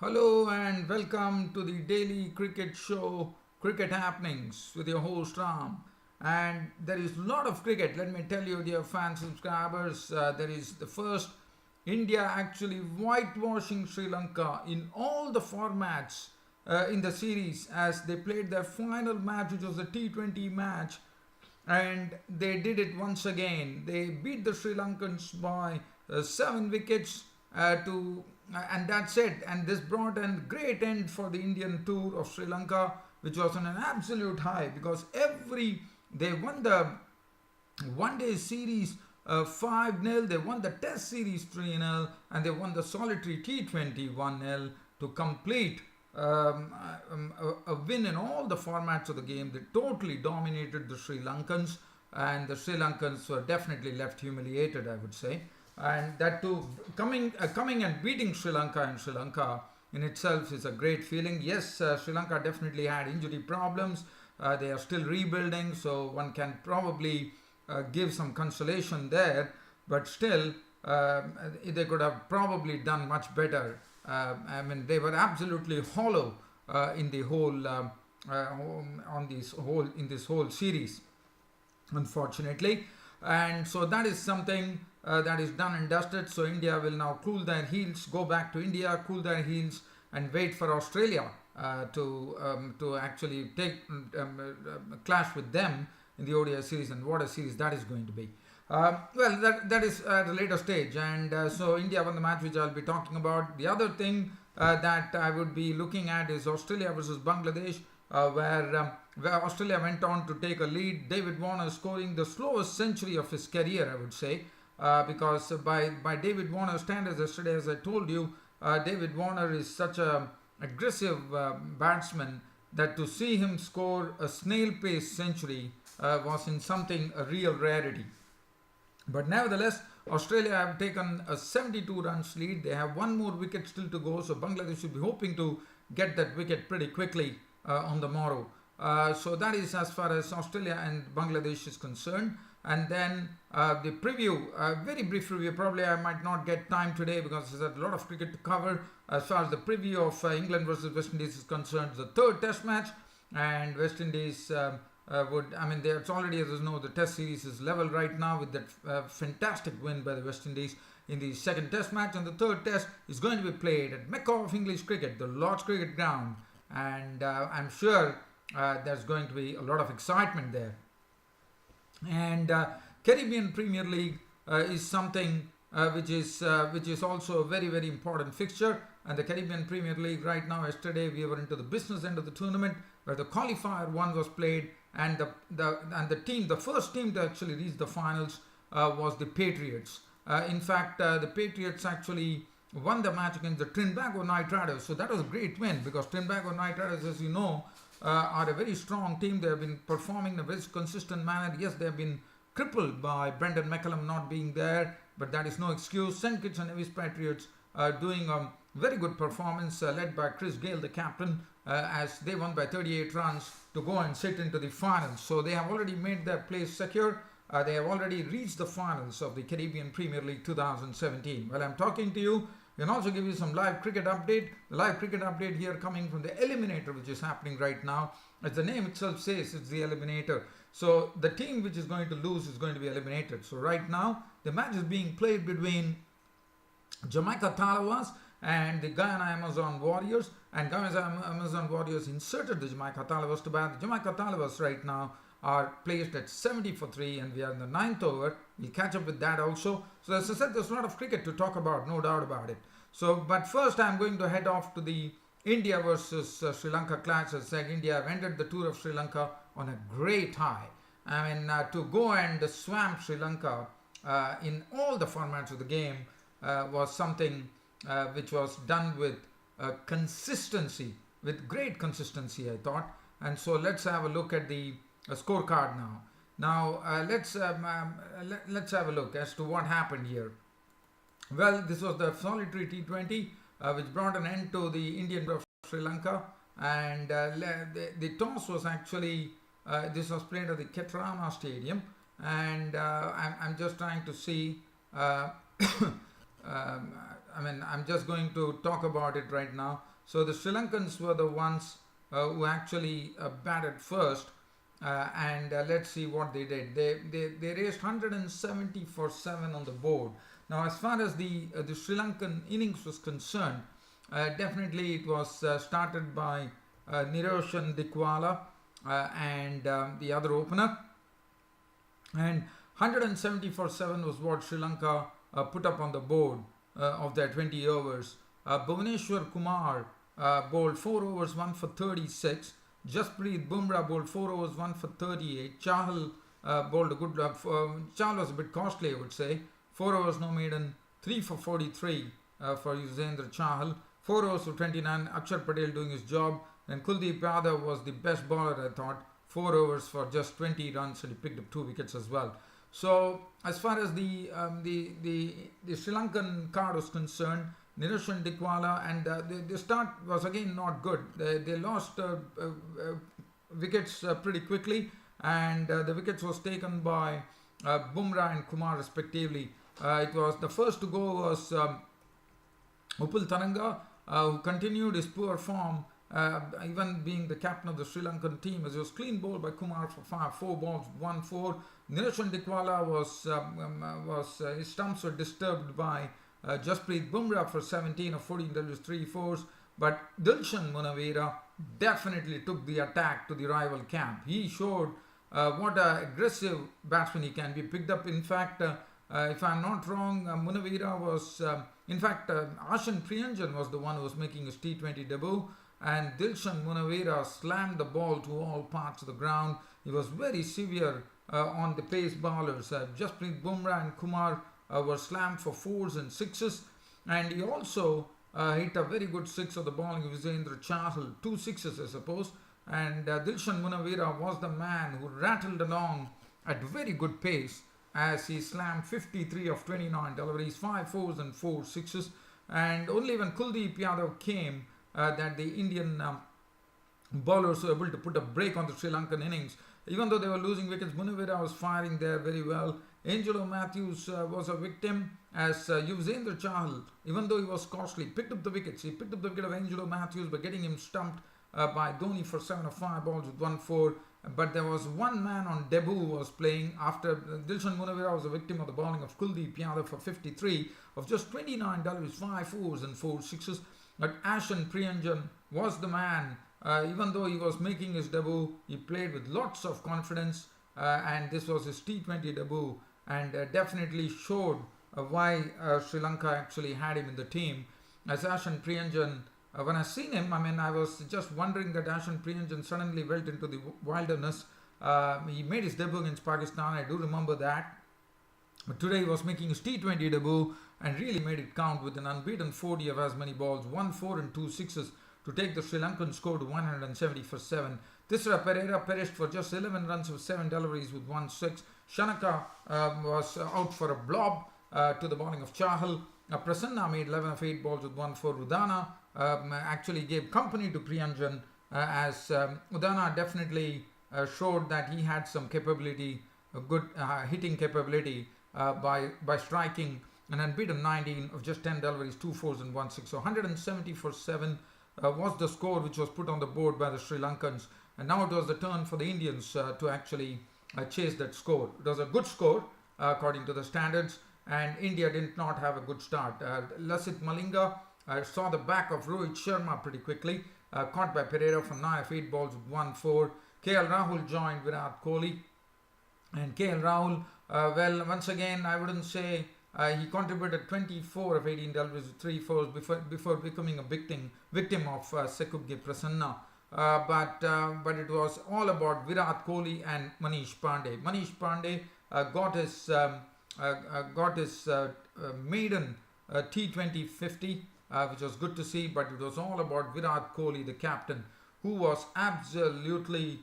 Hello and welcome to the daily cricket show, Cricket Happenings, with your host Ram. And there is a lot of cricket, let me tell you, dear fan subscribers. There is the first India actually whitewashing Sri Lanka in all the formats in the series as they played their final match, which was a T20 match, and they did it once again. They beat the Sri Lankans by 7 wickets and that's it. And this brought a great end for the Indian tour of Sri Lanka, which was on an absolute high because they won the one day series 5-0, they won the test series 3-0, and they won the solitary T20 1-0 to complete a win in all the formats of the game. They totally dominated the Sri Lankans, and the Sri Lankans were definitely left humiliated, I would say. And that too, coming and beating Sri Lanka in Sri Lanka in itself is a great feeling. Yes, Sri Lanka definitely had injury problems. They are still rebuilding, so one can probably give some consolation there. But still, they could have probably done much better. I mean, they were absolutely hollow in the whole in this whole series, unfortunately. And so that is something that is done and dusted. So India will now cool their heels, go back to India, cool their heels, and wait for Australia to actually take clash with them in the ODI series. And what a series that is going to be. Well, that is at a later stage, and so India won the match, which I'll be talking about. The other thing that I would be looking at is Australia versus Bangladesh, where Australia went on to take a lead. David Warner scoring the slowest century of his career, I would say, because by David Warner's standards, yesterday, as I told you, David Warner is such a aggressive batsman that to see him score a snail pace century was in something a real rarity. But nevertheless, Australia have taken a 72 runs lead. They have one more wicket still to go, so Bangladesh should be hoping to get that wicket pretty quickly on the morrow. So that is as far as Australia and Bangladesh is concerned. And then the preview, very brief review. Probably I might not get time today because there's a lot of cricket to cover. As far as the preview of England versus West Indies is concerned, the third Test match, and West Indies it's already, as you know, the Test series is level right now with that fantastic win by the West Indies in the second Test match, and the third Test is going to be played at Mecca of English cricket, the Lord's Cricket Ground, and I'm sure there's going to be a lot of excitement there. And Caribbean Premier League is something which is also a very important fixture. And the Caribbean Premier League right now, yesterday we were into the business end of the tournament where the qualifier one was played, and the first team to actually reach the finals was the Patriots. In fact, the Patriots actually won the match against the Trinbago Knight Riders. So that was a great win because Trinbago Knight Riders, as you know, are a very strong team. They have been performing in a very consistent manner. Yes, they have been crippled by Brendan McCullum not being there, but that is no excuse. St. Kitts and Nevis Patriots doing a very good performance, led by Chris Gale, the captain, as they won by 38 runs to go and sit into the finals. So they have already made their place secure. They have already reached the finals of the Caribbean Premier League 2017. Well, I'm talking to you. We can also give you some live cricket update. The live cricket update here coming from the Eliminator, which is happening right now. As the name itself says, it's the Eliminator. So the team which is going to lose is going to be eliminated. So right now, the match is being played between Jamaica Talawas and the Guyana Amazon Warriors. And Guyana Amazon Warriors inserted the Jamaica Talawas to bat. The Jamaica Talawas right now are placed at 70 for 3, and we are in the 9th over. We'll catch up with that also. So as I said, there's a lot of cricket to talk about, no doubt about it. So, but first I'm going to head off to the India versus Sri Lanka clash. As I said, India have ended the tour of Sri Lanka on a great high. I mean, to go and swamp Sri Lanka in all the formats of the game was something which was done with consistency, with great consistency, I thought. And so let's have a look at the scorecard now. Now let's have a look as to what happened here. Well, this was the solitary T20 which brought an end to the Indian of Sri Lanka, and the toss was actually this was played at the Ketrama Stadium, and I'm just trying to see. I'm just going to talk about it right now. So the Sri Lankans were the ones who actually batted first, and let's see what they did. They raised 170 for 7 on the board. Now, as far as the Sri Lankan innings was concerned, definitely it was started by Niroshan Dikwala and the other opener, and 170 for 7 was what Sri Lanka put up on the board of their 20 overs. Bhuvaneshwar Kumar bowled 4 overs, 1 for 36. Jasprit Bumrah bowled 4 overs, 1 for 38. Chahal bowled a good. Chahal was a bit costly, I would say. 4 overs, no maiden, 3 for 43 for Yuzvendra Chahal. 4 overs for 29. Akshar Patel doing his job. Then Kuldeep Yadav was the best bowler, I thought. 4 overs for just 20 runs, and he picked up 2 wickets as well. So as far as the Sri Lankan card was concerned, Niroshan Dikwala, and the start was again not good. They lost wickets pretty quickly, and the wickets was taken by Bumrah and Kumar respectively. It was the first to go was Upul Taranga, who continued his poor form, even being the captain of the Sri Lankan team, as he was clean bowled by Kumar for 4 balls, 1-4. Niroshan Dikwala was his stumps were disturbed by Jasprit Bumrah for 17 of 14 Ws, 3 fours, but Dilshan Munawera definitely took the attack to the rival camp. He showed what an aggressive batsman he can be. Picked up, in fact, if I'm not wrong, Munawera was, Ashan Priyanjan was the one who was making his T20 debut, and Dilshan Munawera slammed the ball to all parts of the ground. He was very severe on the pace bowlers. Jasprit Bumrah and Kumar were slammed for 4s and 6s, and he also hit a very good 6 of the bowling of Yuzvendra Chahal, 2 6s I suppose, and Dilshan Munawera was the man who rattled along at very good pace as he slammed 53 of 29 deliveries, 5 4s and 4 6s, and only when Kuldeep Yadav came that the Indian bowlers were able to put a break on the Sri Lankan innings. Even though they were losing wickets, Munawera was firing there very well. Angelo Matthews was a victim, as Yuzvendra Chahal, even though he was costly, picked up the wickets. He picked up the wicket of Angelo Matthews by getting him stumped by Dhoni for 7 of 5 balls with 1-4. But there was one man on debut who was playing after Dilshan Munawera was a victim of the bowling of Kuldeep Yadav for 53 of just 29 Ws, 5 4s and 4 6s. But Ashan Priyanjan was the man. Even though he was making his debut, he played with lots of confidence, and this was his T20 debut, and definitely showed why Sri Lanka actually had him in the team. As Ashan Priyanjan, when I seen him, I was just wondering that Ashan Priyanjan suddenly went into the wilderness. He made his debut against Pakistan, I do remember that. But today he was making his T20 debut and really made it count with an unbeaten 40 of as many balls, 1 4 and 2 6s to take the Sri Lankan score to 170 for 7. Tisra Pereira perished for just 11 runs with 7 deliveries with 1 6. Shanaka was out for a blob to the bowling of Chahal. Prasanna made 11 of 8 balls with 1 4. Udana actually gave company to Priyanjan, as Udana definitely showed that he had some capability, a good hitting capability by striking an unbeaten 19 of just 10 deliveries, 2 4s and 1 6. So 170 for 7 was the score which was put on the board by the Sri Lankans. And now it was the turn for the Indians to actually chase that score. It was a good score according to the standards, and India did not have a good start. Lasith Malinga saw the back of Rohit Sharma pretty quickly, caught by Pereira for 9 of 8 balls with 1 4. KL Rahul joined Virat Kohli, and KL Rahul, well, once again, I wouldn't say he contributed 24 of 18 deliveries with 3 4s before becoming a victim of Sekubge Prasanna. But it was all about Virat Kohli and Manish Pandey. Manish Pandey got his maiden T20 50, which was good to see. But it was all about Virat Kohli, the captain, who was absolutely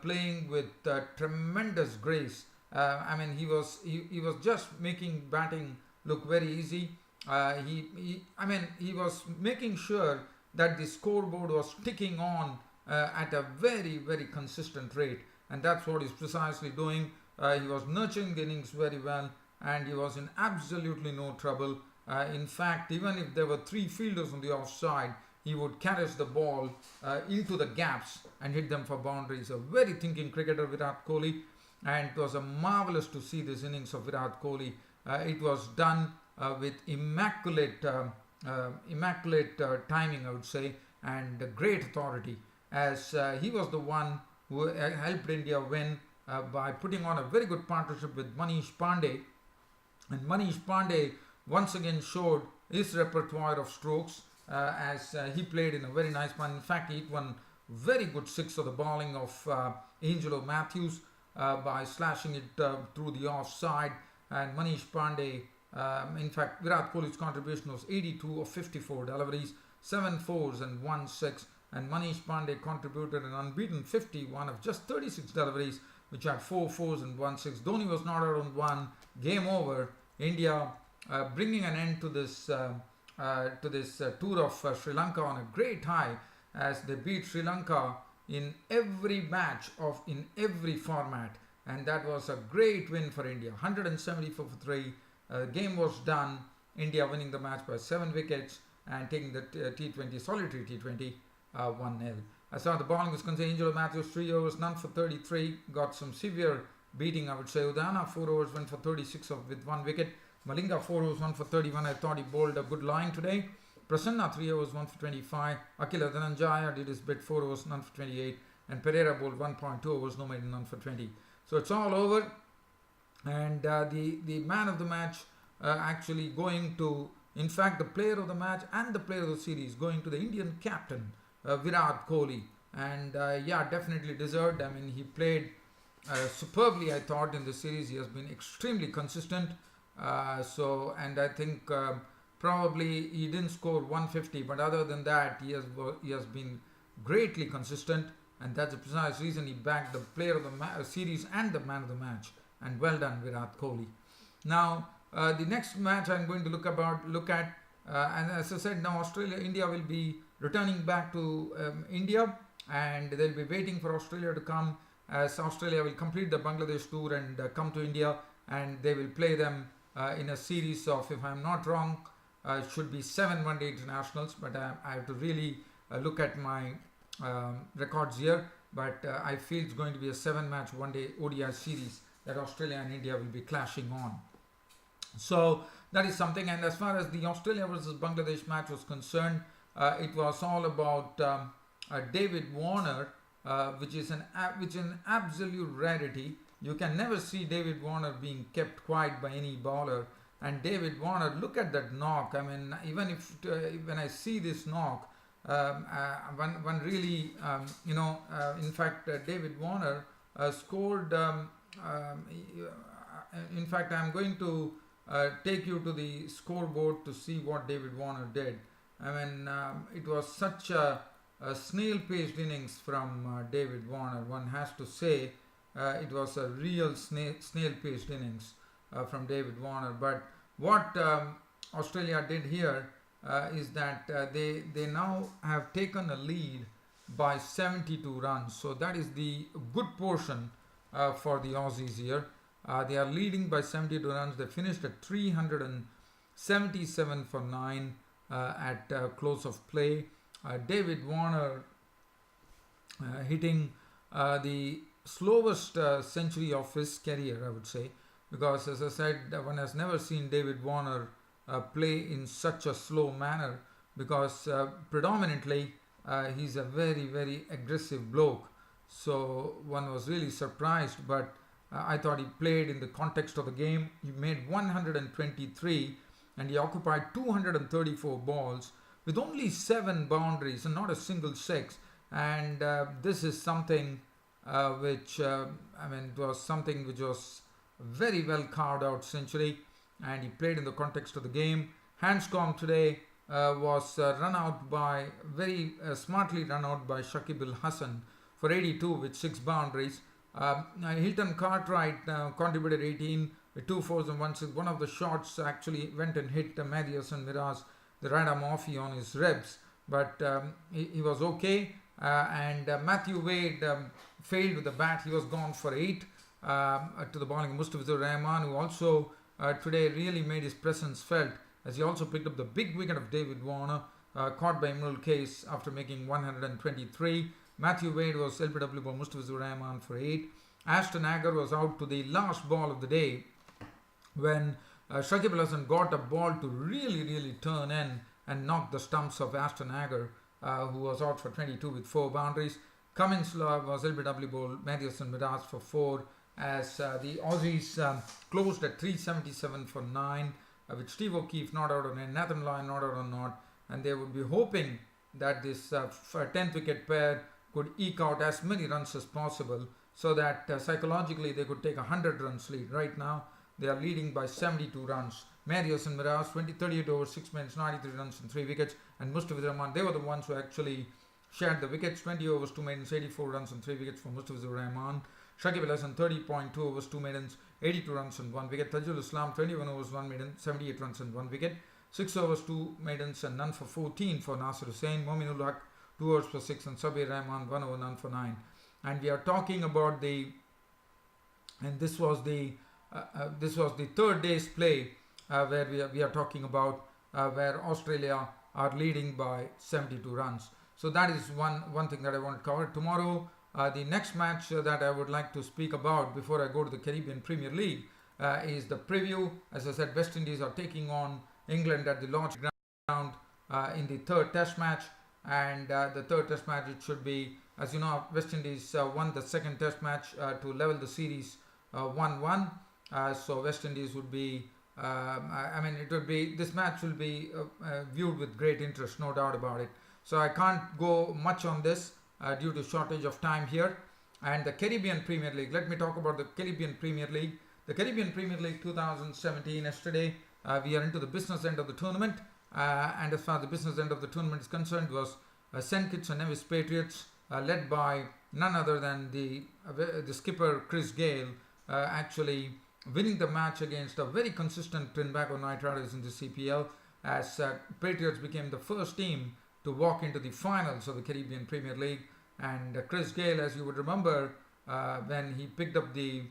playing with tremendous grace. He was just making batting look very easy. He was making sure that the scoreboard was ticking on at a very, very consistent rate, and that's what he's precisely doing. He was nurturing the innings very well, and he was in absolutely no trouble. In fact, even if there were three fielders on the offside, he would catch the ball into the gaps and hit them for boundaries. A very thinking cricketer, Virat Kohli, and it was a marvelous to see this innings of Virat Kohli. It was done with immaculate timing, I would say, and great authority, as he was the one who helped India win by putting on a very good partnership with Manish Pandey. And Manish Pandey once again showed his repertoire of strokes as he played in a very nice one. In fact, he hit one very good six of the bowling of Angelo Matthews by slashing it through the offside. And Manish Pandey, in fact, Virat Kohli's contribution was 82 of 54 deliveries, 7 fours and 1 6. And Manish Pandey contributed an unbeaten 51 of just 36 deliveries, which had 4 fours and 1 6. Dhoni was not out on one. Game over. India bringing an end to this tour of Sri Lanka on a great high, as they beat Sri Lanka in every match in every format, and that was a great win for India. 174 for 3. Game was done. India winning the match by 7 wickets and taking the T20 solitary T20 1-0. As far as the bowling is concerned, Angelo Matthews 3 overs, none for 33, got some severe beating, I would say. Udana 4 overs, went for 36 with 1 wicket. Malinga 4 overs, 1 for 31. I thought he bowled a good line today. Prasanna 3 overs, 1 for 25. Akila Dhananjaya did his bit, 4 overs, none for 28. And Pereira bowled 1.2 overs, no maiden, none for 20. So it's all over. And the man of the match actually going to, in fact, the player of the match and the player of the series going to the Indian captain, Virat Kohli. And yeah, definitely deserved. I mean, he played superbly, I thought, in the series. He has been extremely consistent. And I think probably he didn't score 150, but other than that, he has been greatly consistent, and that's the precise reason he bagged the player of the series and the man of the match. And well done, Virat Kohli. Now, the next match I'm going to look at, and as I said, now India will be returning back to India, and they'll be waiting for Australia to come, as Australia will complete the Bangladesh tour and come to India, and they will play them in a series of, if I'm not wrong, it should be 7 one-day internationals, but I have to really look at my records here, but I feel it's going to be a 7-match one-day ODI series that Australia and India will be clashing on. So that is something. And as far as the Australia versus Bangladesh match was concerned, it was all about David Warner, which is an absolute rarity. You can never see David Warner being kept quiet by any bowler. And David Warner, look at that knock. I mean, even if when I see this knock, one really, in fact, David Warner scored. In fact, I'm going to take you to the scoreboard to see what David Warner did. I mean, it was such a snail-paced innings from David Warner. One has to say it was a real snail-paced innings from David Warner. But what Australia did here is that they now have taken a lead by 72 runs. So that is the good portion for the Aussies here. They are leading by 72 runs. They finished at 377 for 9 at close of play. David Warner hitting the slowest century of his career, I would say, because, as I said, one has never seen David Warner play in such a slow manner, because predominantly he's a very, very aggressive bloke. So one was really surprised, but I thought he played in the context of the game. He made 123 and he occupied 234 balls with only 7 boundaries and not a single 6. And this is something which, it was something which was very well carved out century, and he played in the context of the game. Hanscom today was very smartly run out by Shakib Al Hasan for 82 with 6 boundaries. Hilton Cartwright contributed 18 with 2 fours and 1 6. One of the shots actually went and hit Matthew and Miraz, the Radha Murphy, on his ribs, but he was okay. And Matthew Wade failed with the bat. He was gone for 8 to the bowling of Mustafizur Rahman, who also today really made his presence felt as he also picked up the big wicket of David Warner, caught by Imrul Case after making 123. Matthew Wade was LBW by Mustafizur Rahman for 8. Ashton Agar was out to the last ball of the day when Shakib Al Hasan got a ball to really turn in and knock the stumps of Ashton Agar, who was out for 22 with 4 boundaries. Cummins was LBW ball, Mehdi Hasan Miraz for 4, as the Aussies closed at 377 for 9, with Steve O'Keefe not out on 9, Nathan Lyon not out on not, and they would be hoping that this 10th wicket pair could eke out as many runs as possible so that psychologically they could take a 100 runs lead. Right now they are leading by 72 runs. Mehdi Hasan Miraz 38 overs 6 minutes 93 runs and 3 wickets, and Mustafizur Rahman, they were the ones who actually shared the wickets. 20 overs 2 minutes 84 runs and 3 wickets for Mustafizur Rahman. Shakib Al Hasan 30.2 overs 2 minutes 82 runs and 1 wicket. Tajul Islam 21 overs 1 minute 78 runs and 1 wicket. 6 overs 2 maidens and none for 14 for Nasir Hussain. Mominul Haq 2 overs for 6 and Sabir Rahman 1 over none for 9. And we are talking about this was the third day's play where we are talking about where Australia are leading by 72 runs. So that is one thing that I want to cover. Tomorrow, the next match that I would like to speak about before I go to the Caribbean Premier League is the preview. As I said, West Indies are taking on England at the Lord's Ground in the third test match, and the third test match, it should be, as you know, West Indies won the second test match to level the series 1-1. So West Indies would be this match will be viewed with great interest, no doubt about it. So I can't go much on this due to shortage of time here. And the Caribbean Premier League, let me talk about the Caribbean Premier League. The Caribbean Premier League 2017, yesterday, we are into the business end of the tournament, and as far as the business end of the tournament is concerned, was St. Kitts and Nevis Patriots, led by none other than the skipper Chris Gayle, actually winning the match against a very consistent Trinbago Knight Riders in the CPL, as Patriots became the first team to walk into the finals of the Caribbean Premier League. And Chris Gayle, as you would remember, when he picked up the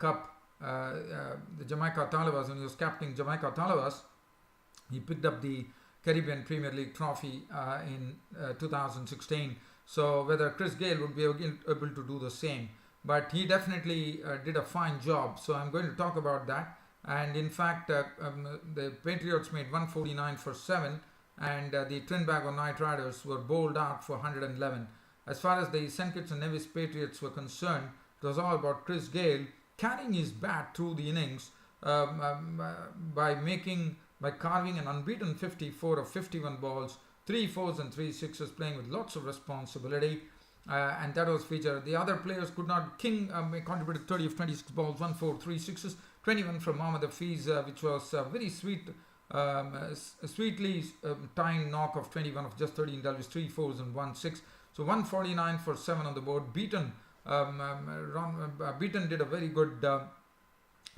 cup, the Jamaica Talibas, when he was captaining Jamaica Talibas, he picked up the Caribbean Premier League trophy in 2016. So whether Chris Gayle would be able to do the same, but he definitely did a fine job. So I'm going to talk about that. And in fact, the Patriots made 149 for 7, and the Trinbago Knight Riders were bowled out for 111. As far as the St. Kitts and Nevis Patriots were concerned, it was all about Chris Gayle carrying his bat through the innings by carving an unbeaten 54 of 51 balls, 3 fours and 3 sixes, playing with lots of responsibility, and that was featured. The other players could not. King contributed 30 of 26 balls, 1 4, 3 sixes, 21 from Mohammad Hafiz, which was a very sweetly timed knock of 21 of just 13 Dalvis, 3 fours and 1 6. So 149 for 7 on the board. Beaton did a very good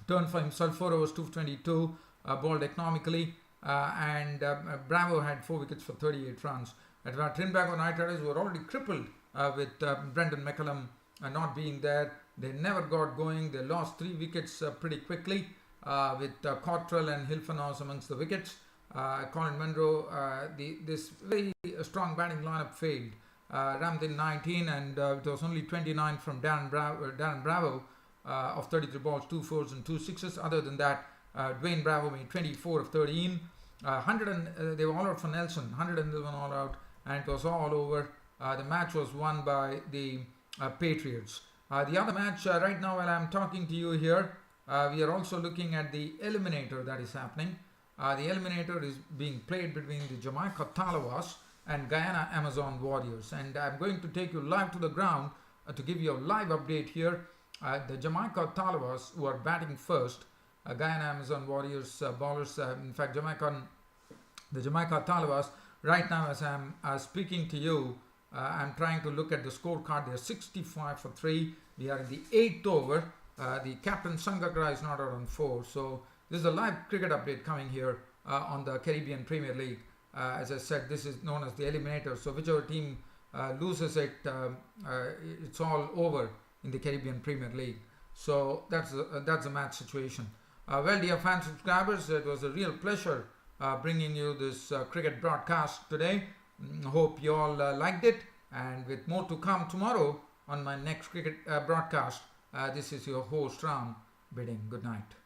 turn for himself, 4 overs 222, bowled economically, and Bravo had 4 wickets for 38 runs. At Trinbago Knight Riders were already crippled with Brendan McCullum not being there. They never got going. They lost 3 wickets pretty quickly, with Cottrell and Hilfenhaus amongst the wickets. Colin Munro, this very strong batting lineup failed. Ramdin 19, and it was only 29 from Darren Bravo of 33 balls, 2 fours and 2 sixes. Other than that, Dwayne Bravo made 24 of 13. They were all out for Nelson, 111 all out, and it was all over. The match was won by the Patriots. The other match, right now while I'm talking to you here, we are also looking at the eliminator that is happening. The eliminator is being played between the Jamaica Talawas and Guyana Amazon Warriors, and I'm going to take you live to the ground to give you a live update here. The Jamaica Talawas, who are batting first, Guyana Amazon Warriors bowlers, in fact the Jamaica Talawas, right now as I'm speaking to you, I'm trying to look at the scorecard. They're 65 for 3. We are in the 8th over. The captain Sangagra is not out on 4. So this is a live cricket update coming here on the Caribbean Premier League. As I said, this is known as the eliminator. So whichever team loses it, it's all over in the Caribbean Premier League. So that's the match situation. Well, dear fans, subscribers, it was a real pleasure bringing you this cricket broadcast today. Hope you all liked it, and with more to come tomorrow on my next cricket broadcast. This is your host Ram bidding good night.